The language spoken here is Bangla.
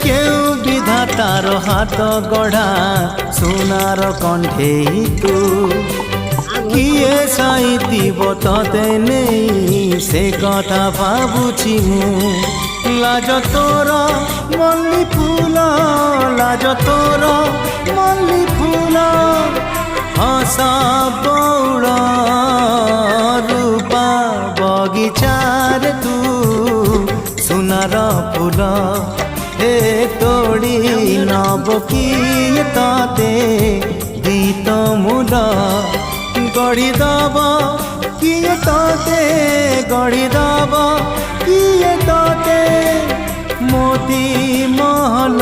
কেউ বিধাতার হাত গড়া সোনার কণ্ঠেই তু কিয়ে সাইতিব ততে নেই সে কথা ভাবুছি মু লাজ তোর মল্লি ফুল লাজ তোর মল্লি ফুল হস বৌড় রূপা বগিচার তু সোনার ফুল হে তোড়ি নব কিয়ে ততে গীত মূল গড়ি দব কিয়ে ততে গড়ি দব কিয়ে ততে মোতি মহল